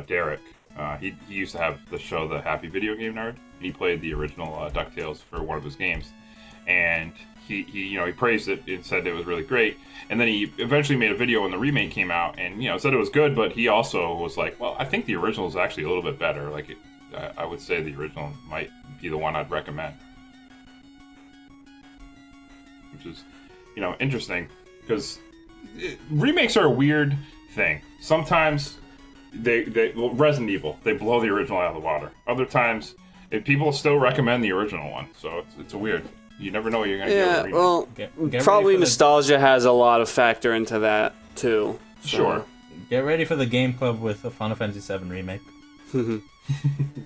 Derek. He used to have the show The Happy Video Game Nerd. He played the original DuckTales for one of his games, and he praised it and said it was really great. And then he eventually made a video when the remake came out, and said it was good, but he also was like, well, I think the original is actually a little bit better. Like I would say the original might be the one I'd recommend, which is interesting because remakes are a weird thing. Sometimes Resident Evil, they blow the original out of the water. Other times, people still recommend the original one. So it's a weird. You never know what you're gonna get. Yeah, well, probably nostalgia has a lot of factor into that too. So. Sure. Get ready for the game club with a Final Fantasy VII remake.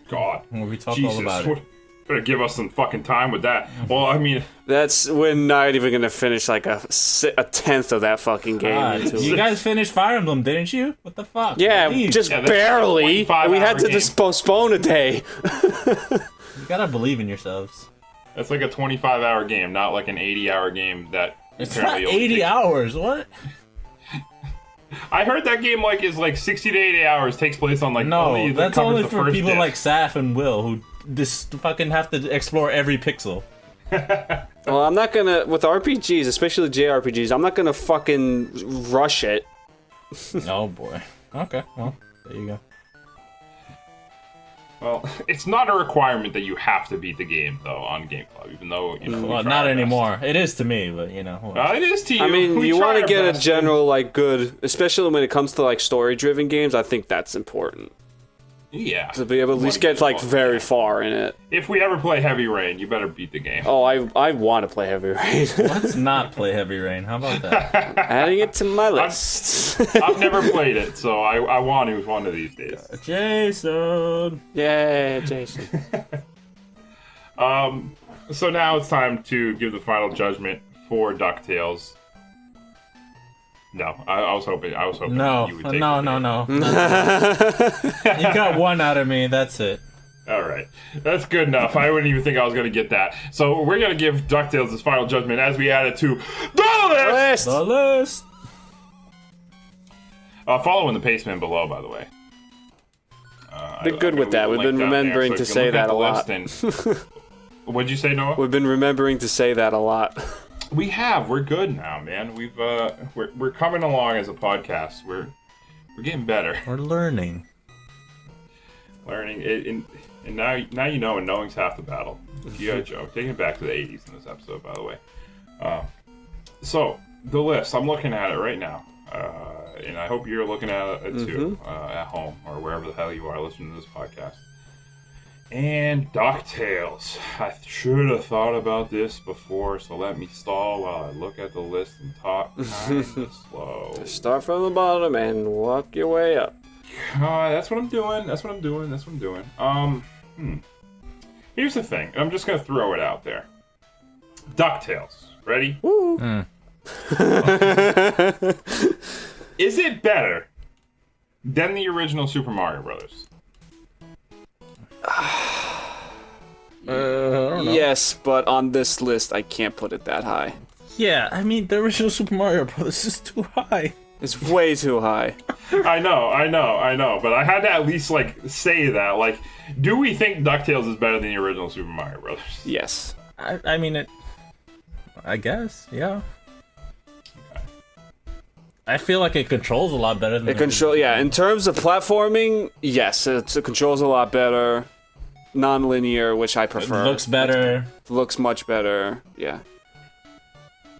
God, where we talk Jesus, all about it. Better give us some fucking time with that. Well, I mean, we're not even gonna finish like a tenth of that fucking game. You guys finished Fire Emblem, didn't you? What the fuck? Yeah, just barely. We had to just postpone a day. You gotta believe in yourselves. That's like a 25-hour game, not like an 80-hour game that. It's not 80 hours. What? I heard that game is 60 to 80 hours. Takes place on no. That's only for people like Saf and Will who just fucking have to explore every pixel. Well, I'm not gonna with RPGs, especially JRPGs. I'm not gonna fucking rush it. Oh boy. Okay. Well, there you go. Well, it's not a requirement that you have to beat the game though on Game Club, even though well, not anymore. It is to me, but it is to you. I mean, you want to get a general good, especially when it comes to story-driven games. I think that's important. Yeah. To be able to at least get very far in it. If we ever play Heavy Rain, you better beat the game. Oh, I want to play Heavy Rain. Let's not play Heavy Rain. How about that? Adding it to my list. I've never played it, so I want to one of these days. Jason. Yeah, Jason. So now it's time to give the final judgment for DuckTales. No, I was hoping no, you would take No. You got one out of me, that's it. Alright, that's good enough. I wouldn't even think I was going to get that. So we're going to give DuckTales his final judgment as we add it to the list! The list! Follow in the Paceman below, by the way. Been good with that. We've been remembering to say that a lot. What'd you say, Noah? We've been remembering to say that a lot. We have. We're good now, man. We're coming along as a podcast. We're getting better. We're learning. And now you know, and knowing's half the battle. You got a joke. Taking it back to the 80s in this episode, by the way. So the list. I'm looking at it right now, and I hope you're looking at it too, at home or wherever the hell you are listening to this podcast. And DuckTales. I should have thought about this before, so let me stall while I look at the list and talk kind of slow. Start from the bottom and walk your way up. That's what I'm doing. Here's the thing. I'm just going to throw it out there. DuckTales. Ready? Woo. Is it better than the original Super Mario Brothers? I don't know. Yes, but on this list, I can't put it that high. Yeah, I mean, the original Super Mario Bros. Is too high. It's way too high. I know, but I had to at least, like, say that. Like, do we think DuckTales is better than the original Super Mario Brothers? Yes. I mean, it... I guess, yeah. Okay. I feel like it controls a lot better than Yeah, in terms of platforming, yes, it controls a lot better. Non-linear, which I prefer. It looks better. Looks much better, yeah.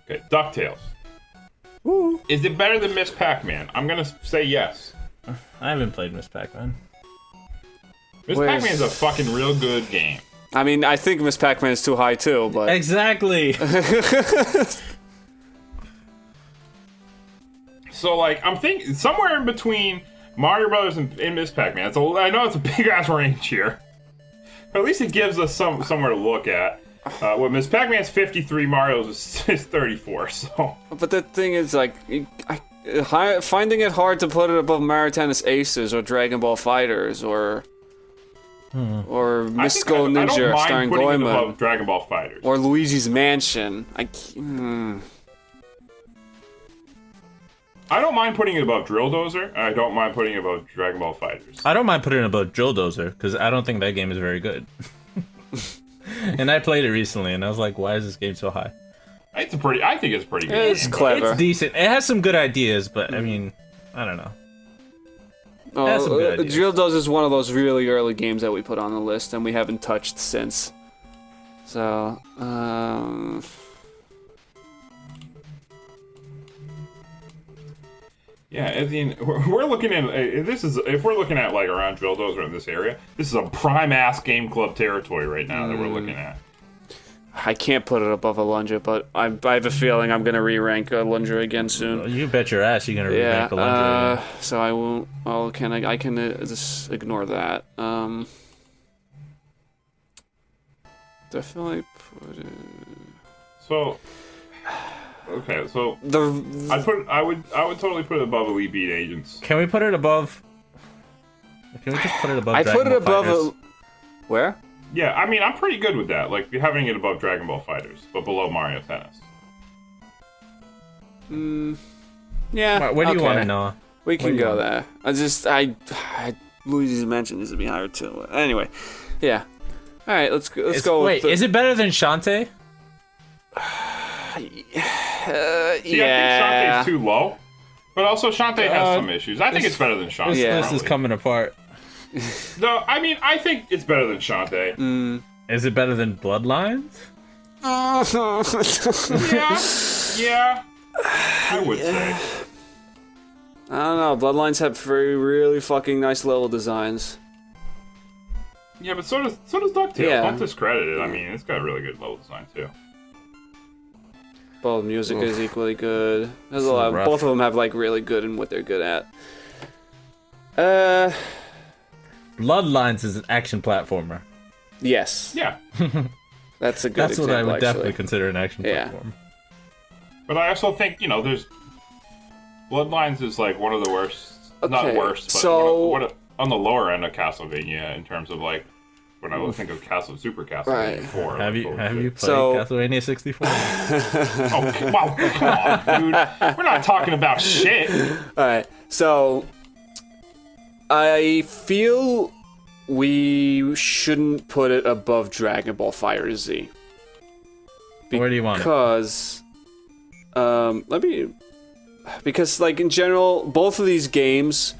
Okay, DuckTales. Woo. Is it better than Miss Pac-Man? I'm gonna say yes. I haven't played Miss Pac-Man. Miss Pac-Man's a fucking real good game. I mean, I think Miss Pac-Man is too high too, but... Exactly! So, like, I'm thinking somewhere in between Mario Brothers and Miss Pac-Man. I know it's a big-ass range here. But at least it gives us somewhere to look at. What Miss Pac-Man's 53, Mario's is 34, so... But the thing is, like, finding it hard to put it above Mario Tennis Aces or Dragon Ball Fighters or Mystical Ninja starring putting it Goemon above Dragon Ball Fighters. or Luigi's Mansion. I don't mind putting it above Drill Dozer. I don't mind putting it above Dragon Ball Fighters. I don't mind putting it above Drill Dozer, because I don't think that game is very good. And I played it recently, and I was like, why is this game so high? I think it's pretty good. It's clever. It's decent. It has some good ideas, but, I mean, I don't know. That's some good ideas. Drill Dozer is one of those really early games that we put on the list, and we haven't touched since. So, Yeah, I mean, we're looking at if we're looking at like around Drill Dozer in this area, this is a prime ass game club territory right now that we're looking at. I can't put it above Alundra, but I have a feeling I'm gonna re-rank Alundra again soon. You bet your ass you're gonna re-rank Alundra again. So I won't. Well, I can just ignore that. Definitely put it. So. Okay, so I would totally put it above Elite Beat Agents. Can we put it above? Can we just put it above? I put it above. Fighters? Where? Yeah, I mean I'm pretty good with that. Like having it above Dragon Ball Fighters, but below Mario Tennis. Yeah. Where do you want to know? We can go there. Luigi's Mansion needs to be higher too. Anyway, yeah. All right, let's go. Wait, is it better than Shantae? See, I think Shantae's too low, but also Shantae has some issues. I think it's better than Shantae. This is coming apart. No, I mean I think it's better than Shantae. Is it better than Bloodlines? Yeah, I would say. I don't know. Bloodlines have really fucking nice level designs. Yeah, but so does DuckTales. Yeah. Don't discredit it. I mean, it's got really good level design too. Both music is equally good. There's a So lot. rough. Both of them have like really good in what they're good at. Bloodlines is an action platformer. Yes. Yeah, That's a good That's example, what I would actually. definitely consider an action Yeah. platform. but I also think there's Bloodlines is like one of the worst. Not Okay, worst, but so- on the lower end of Castlevania in terms of like when I think of Super Castlevania Right. 4. Have you played So- Castlevania 64? Oh, wow, come on, dude. We're not talking about shit. Alright, so I feel we shouldn't put it above Dragon Ball Fighter Z. Where do you want it? Because like in general, both of these games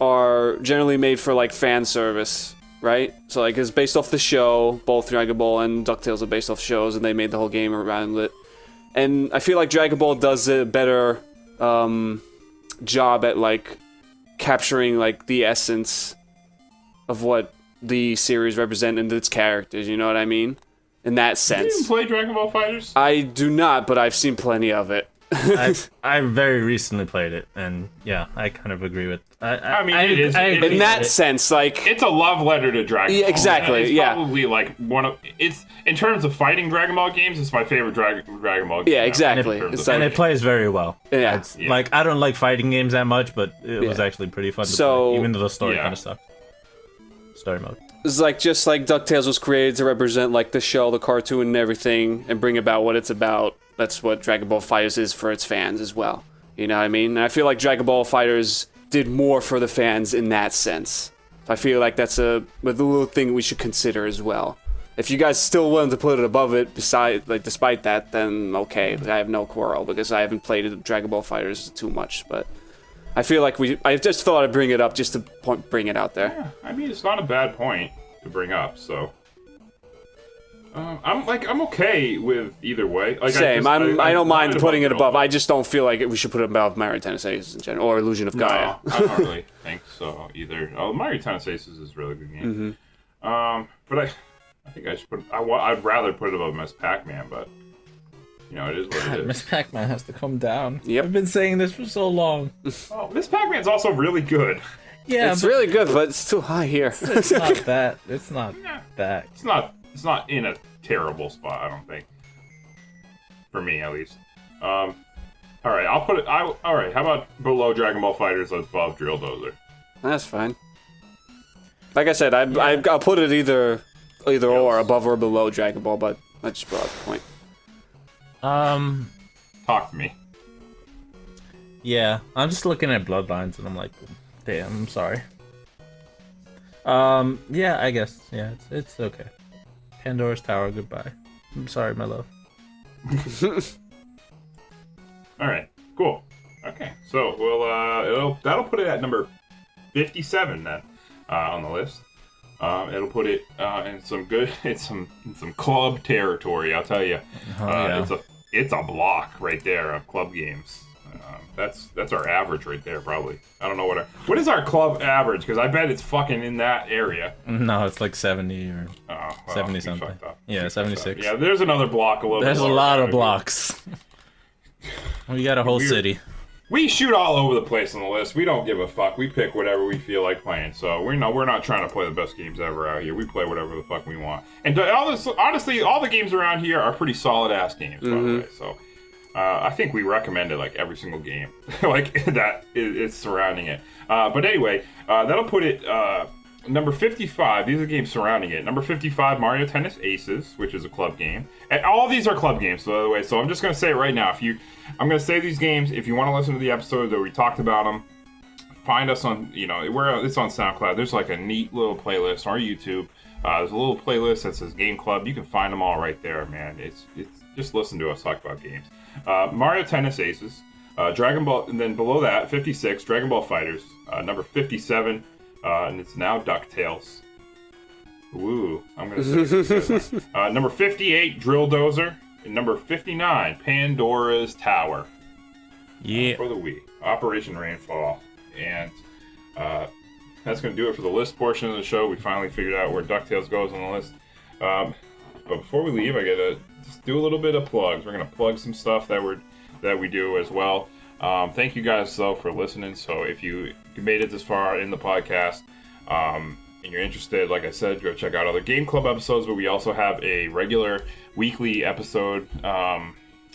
are generally made for like fan service, right? So like it's based off the show. Both Dragon Ball and DuckTales are based off shows, and they made the whole game around it. And I feel like Dragon Ball does a better job at like capturing like the essence of what the series represented its characters. You know what I mean? In that You sense. didn't play Dragon Ball Fighters? I do not, but I've seen plenty of it. I very recently played it, and yeah, I kind of agree with. I mean, it is. In that sense, like It's a love letter to Dragon Ball. Yeah, exactly, It's yeah. probably like one of it's in terms of fighting Dragon Ball games. It's my favorite Dragon Ball game. Yeah, exactly. In terms It's of and like- it plays very well. Yeah. It's, like I don't like fighting games that much, but it was actually pretty fun to So- play, even though the story Yeah. kind of sucked. Story mode. it's like just like DuckTales was created to represent like the show, the cartoon, and everything, and bring about what it's about. That's what Dragon Ball Fighters is for its fans as well. You know what I mean? And I feel like Dragon Ball Fighters did more for the fans in that sense. I feel like that's a little thing we should consider as well. If you guys still willing to put it above it, despite that, then okay, I have no quarrel because I haven't played Dragon Ball Fighters too much. But I feel like I just thought I'd bring it up just to bring it out there. Yeah, I mean, it's not a bad point to bring up. So, I'm okay with either way. Like, Same. I don't mind putting it above. I I just don't feel like we should put it above Mario Tennis Aces in general or Illusion of Gaia. No, I don't really think so either. Oh, Mario Tennis Aces is a really good game. But I think I should put. I'd rather put it above Miss Pac-Man, but you know, it is what it is. Miss Pac-Man has to come down. Yep. I've been saying this for so long. Oh, Miss Pac-Man's also really good. Yeah, It's but really good, but it's too high here. it's not that. It's not that. It's not in a terrible spot, I don't think. For me, at least. All right, I'll put it. All right, how about below Dragon Ball Fighters, above Drill Dozer? That's fine. Like I said, I'll put it either or, above or below Dragon Ball, but I just brought up the point. Talk to me. Yeah, I'm just looking at Bloodlines and I'm like, damn, I'm sorry. Yeah, I guess. Yeah, it's okay. Pandora's Tower, goodbye. I'm sorry, my love. All right, cool. Okay, so that'll put it at number 57 then on the list. It'll put it in some club territory. I'll tell you. Yeah. It's a block right there of club games. That's our average right there, probably. I don't know what is our club average, because I bet it's fucking in that area. No, it's like 70 or Well, 70 we something. fucked up. Yeah, We fucked 76. up. Yeah, there's another block a little. There's bit a lower lot down of here. blocks. We got a whole city. We shoot all over the place on the list. We don't give a fuck. We pick whatever we feel like playing. So we're not trying to play the best games ever out here. We play whatever the fuck we want. And honestly, all the games around here are pretty solid ass games, by the way. So I think we recommended like every single game like that is surrounding it. But anyway, that'll put it number 55. These are games surrounding it. Number 55, Mario Tennis Aces, which is a club game. And all of these are club games, by the way. So I'm just gonna say it right now. I'm gonna say these games. If you want to listen to the episode that we talked about them, find us on. It's on SoundCloud. There's like a neat little playlist on our YouTube. There's a little playlist that says Game Club. You can find them all right there, man. It's just listen to us talk about games. Mario Tennis Aces, Dragon Ball, and then below that, 56, Dragon Ball Fighters. Number 57, and it's now DuckTales. Ooh, I'm gonna say number 58, Drill Dozer, and number 59, Pandora's Tower. Yeah. For the Wii, Operation Rainfall, and that's gonna do it for the list portion of the show. We finally figured out where DuckTales goes on the list. But before we leave, I gotta just do a little bit of plugs. We're gonna plug some stuff that we do as well. Thank you guys though for listening. So if you made it this far in the podcast, and you're interested, like I said, go check out other Game Club episodes. But we also have a regular weekly episode,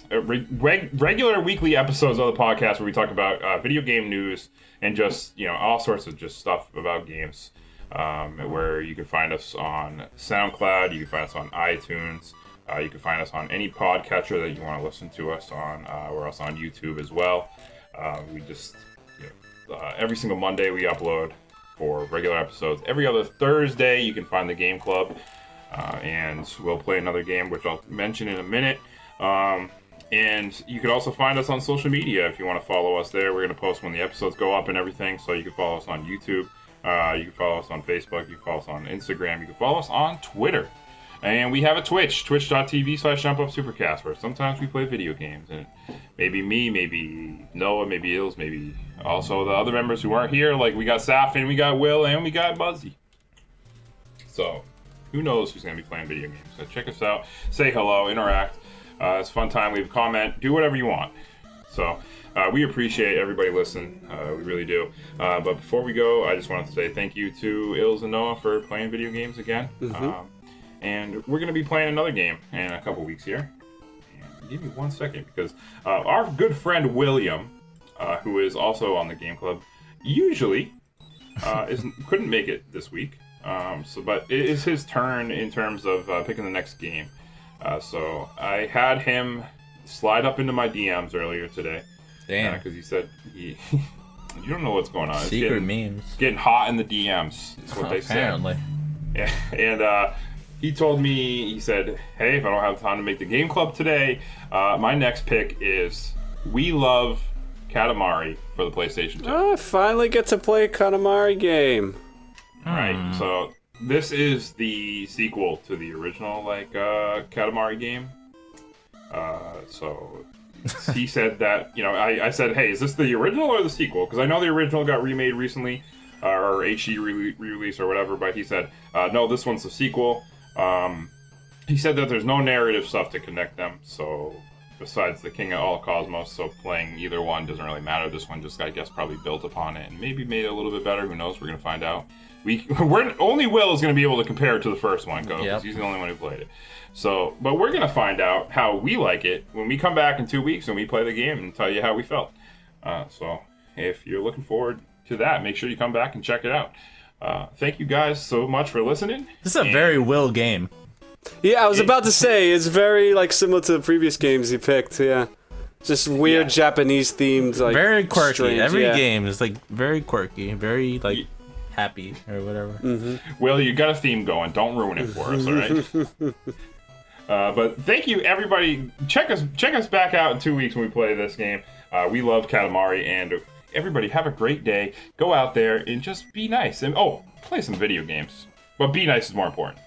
regular weekly episodes of the podcast where we talk about video game news and just all sorts of just stuff about games. Where you can find us on SoundCloud, you can find us on iTunes, you can find us on any podcatcher that you want to listen to us on. We're also on YouTube as well. We just every single Monday we upload for regular episodes. Every other Thursday you can find the Game Club, and we'll play another game which I'll mention in a minute. And you can also find us on social media if you want to follow us there. We're going to post when the episodes go up and everything, so you can follow us on YouTube. You can follow us on Facebook. You can follow us on Instagram. You can follow us on Twitter. And we have a Twitch, twitch.tv/Up Supercast, where sometimes we play video games. And maybe me, maybe Noah, maybe Ills, maybe also the other members who aren't here. Like we got Saf, and we got Will, and we got Buzzy. So who knows who's going to be playing video games. So check us out, say hello, interact. It's a fun time. Leave a comment, do whatever you want. So we appreciate everybody listening. We really do. But before we go, I just wanted to say thank you to Ills and Noah for playing video games again. And we're going to be playing another game in a couple weeks here. And give me 1 second, because our good friend William, who is also on the game club, usually couldn't make it this week. But it is his turn in terms of picking the next game. So I had him slide up into my DMs earlier today. Damn. Because he said you don't know what's going on. Secret memes. It's getting hot in the DMs. Is what they say. Apparently. Yeah. And he told me, he said, hey, if I don't have time to make the game club today, my next pick is We Love Katamari for the PlayStation 2. Oh, I finally get to play a Katamari game. Right. So this is the sequel to the original Katamari game. So he said that, I said, hey, is this the original or the sequel? Because I know the original got remade recently, or HD re-release or whatever, but he said, no, this one's the sequel. He said that there's no narrative stuff to connect them, so besides the King of All Cosmos, so playing either one doesn't really matter. This one just, I guess, probably built upon it and maybe made it a little bit better. Who knows? We're going to find out. Only Will is going to be able to compare it to the first one, because he's the only one who played it. So, but we're going to find out how we like it when we come back in 2 weeks and we play the game and tell you how we felt. So if you're looking forward to that, make sure you come back and check it out. Thank you guys so much for listening. This is a very Will game. Yeah, I was about to say, it's very similar to the previous games you picked, yeah. Just weird Japanese themed, very quirky. Strange, Every game is very quirky, very happy or whatever. Will, you got a theme going. Don't ruin it for us, all right? But thank you, everybody. Check us back out in 2 weeks when we play this game. We love Katamari, and everybody have a great day. Go out there and just be nice. And play some video games. But be nice is more important.